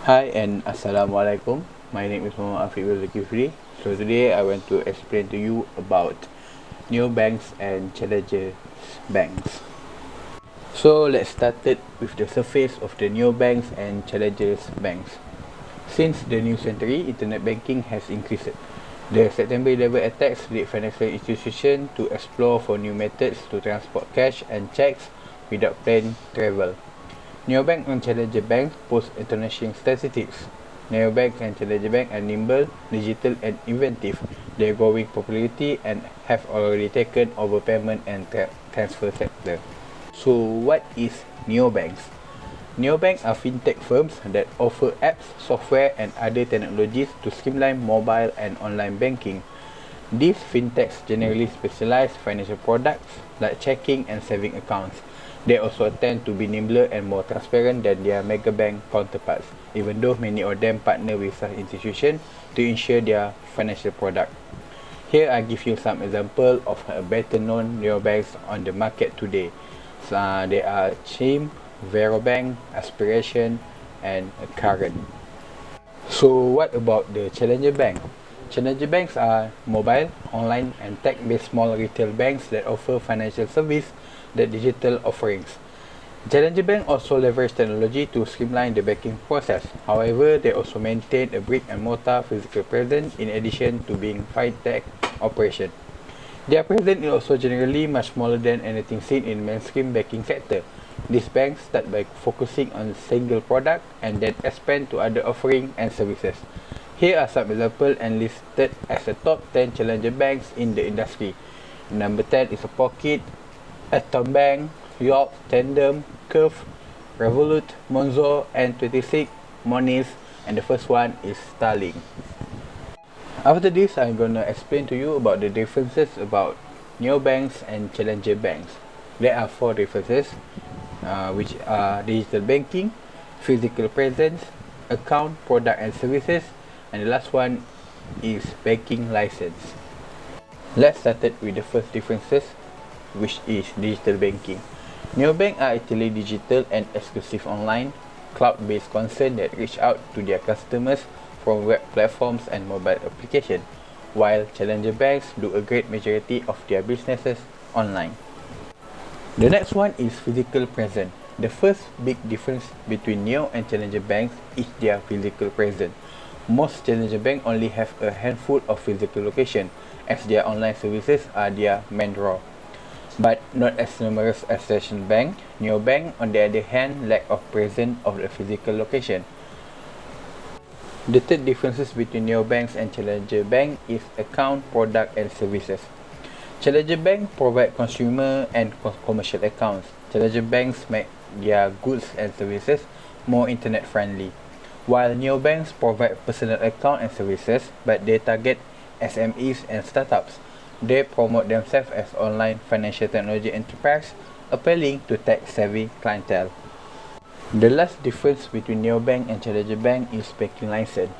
Hi and Assalamualaikum. My name is Mohd Zolkifli. So today I want to explain to you about neobanks and challenger banks. So let's start it with the surface of the neobanks and challengers banks. Since the new century, internet banking has increased. The September 11 attacks led financial institutions to explore for new methods to transport cash and checks without planned travel. Neobank and challenger banks pose international statistics. Neobanks and challenger banks are nimble, digital and inventive. Their growing popularity and have already taken over payment and transfer sector. So what is neobanks? Neobanks are fintech firms that offer apps, software and other technologies to streamline mobile and online banking. These fintechs generally specialize financial products like checking and saving accounts. They also tend to be nimbler and more transparent than their mega bank counterparts, even though many of them partner with such institutions to ensure their financial product. Here I give you some examples of better known neobanks on the market today. They are Chim, Verobank, Aspiration, and Current. So what about the challenger bank? Challenger banks are mobile, online, and tech-based small retail banks that offer financial service that digital offerings. Challenger bank also leverage technology to streamline the banking process. However, they also maintain a brick and mortar physical presence in addition to being fintech operation. Their presence is also generally much smaller than anything seen in mainstream banking sector. These banks start by focusing on single product and then expand to other offerings and services. Here are some examples and listed as the top 10 challenger banks in the industry. Number 10 is a Pocket, Atom Bank, York, Tandem, Curve, Revolut, Monzo, N26, Moniz, and the first one is Starling. After this, I'm gonna explain to you about the differences about neobanks and challenger banks. There are 4 differences, which are digital banking, physical presence, account, product and services, and the last one is banking license. Let's start with the first differences, which is digital banking. Neobanks are actually digital and exclusive online, cloud-based concern that reach out to their customers from web platforms and mobile applications, while challenger banks do a great majority of their businesses online. The next one is physical presence. The first big difference between neo and challenger banks is their physical presence. Most challenger banks only have a handful of physical locations, as their online services are their main draw. But not as numerous as traditional bank, neobank on the other hand lack of presence of the physical location. The third differences between neobanks and challenger bank is account, product and services. Challenger bank provide consumer and commercial accounts. Challenger banks make their goods and services more internet friendly, while neobanks provide personal account and services, but they target SMEs and startups. They promote themselves as online financial technology enterprise, appealing to tech-savvy clientele. The last difference between neobank and challenger bank is banking license.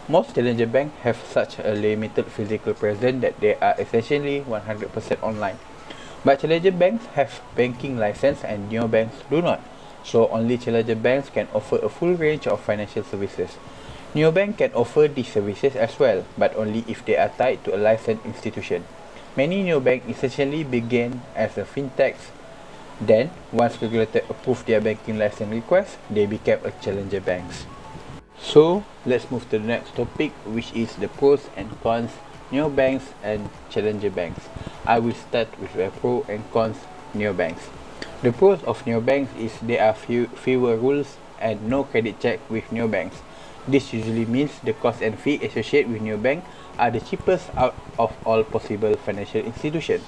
Most challenger banks have such a limited physical presence that they are essentially 100% online. But challenger banks have banking license and neobanks do not. So only challenger banks can offer a full range of financial services. Neobank can offer these services as well, but only if they are tied to a licensed institution. Many neobanks essentially began as a fintechs. Then, once regulators approved their banking license request, they became a challenger banks. So, let's move to the next topic, which is the pros and cons neobanks and challenger banks. I will start with the pro and cons neobanks. The pros of neobanks is there are fewer rules and no credit check with neobanks. This usually means the cost and fee associated with neobank are the cheapest out of all possible financial institutions.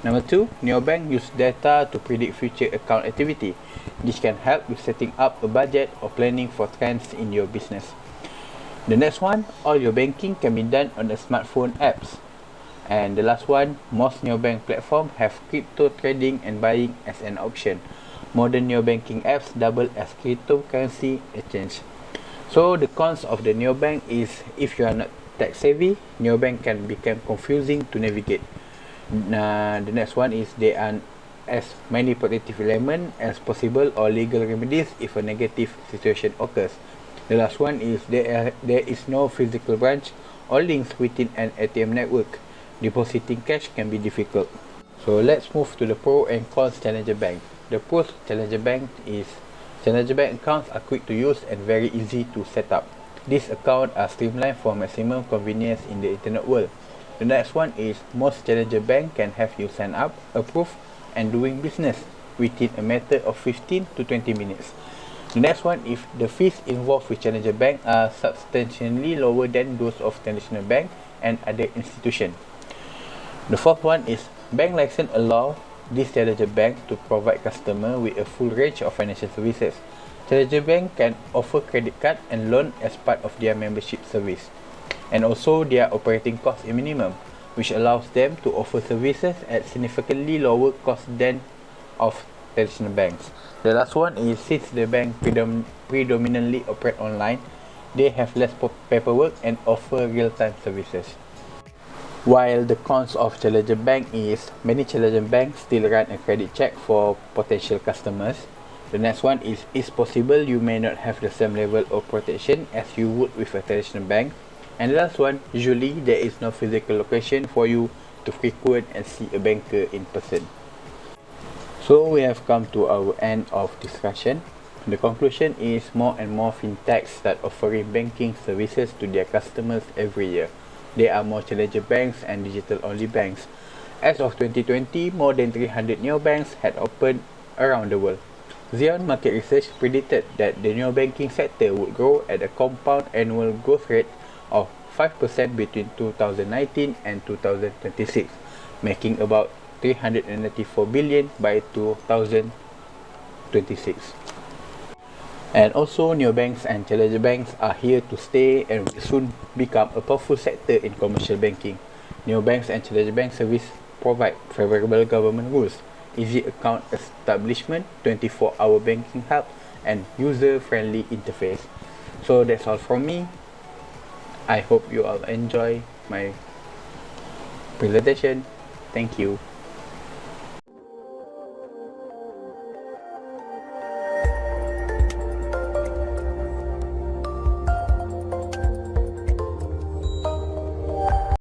Number 2, neobank use data to predict future account activity. This can help with setting up a budget or planning for trends in your business. The next one, all your banking can be done on the smartphone apps. And the last one, most neobank platforms have crypto trading and buying as an option. Modern neobanking apps double as cryptocurrency exchange. So the cons of the neobank is if you are not tech savvy, neobank can become confusing to navigate. The next one is they are as many protective elements as possible or legal remedies if a negative situation occurs. The last one is there is no physical branch or links within an ATM network. Depositing cash can be difficult. So let's move to the pro and cons Challenger Bank. The pros Challenger Bank is Challenger Bank accounts are quick to use and very easy to set up. These accounts are streamlined for maximum convenience in the internet world. The next one is most Challenger Bank can have you sign up, approve, and doing business within a matter of 15 to 20 minutes. The next one is the fees involved with Challenger Bank are substantially lower than those of traditional bank and other institutions. The fourth one is bank license allow this Challenger Bank to provide customer with a full range of financial services. Challenger Bank can offer credit card and loan as part of their membership service. And also their operating cost is minimum, which allows them to offer services at significantly lower cost than of traditional banks. The last one is since the bank predominantly operate online, they have less paperwork and offer real-time services. While the cons of Challenger Bank is many Challenger banks still run a credit check for potential customers. The next one is it's possible you may not have the same level of protection as you would with a traditional bank. And the last one, usually there is no physical location for you to frequent and see a banker in person. So we have come to our end of discussion. The conclusion is more and more fintechs start offering banking services to their customers every year. There are more challenger banks and digital-only banks. As of 2020, more than 300 neobanks had opened around the world. Xeon Market Research predicted that the neobanking sector would grow at a compound annual growth rate of 5% between 2019 and 2026, making about 394 billion by 2026. And also, neobanks and challenger banks are here to stay and will soon become a powerful sector in commercial banking. Neobanks and challenger bank service provide favorable government rules, easy account establishment, 24-hour banking help, and user-friendly interface. So that's all from me. I hope you all enjoy my presentation. Thank you.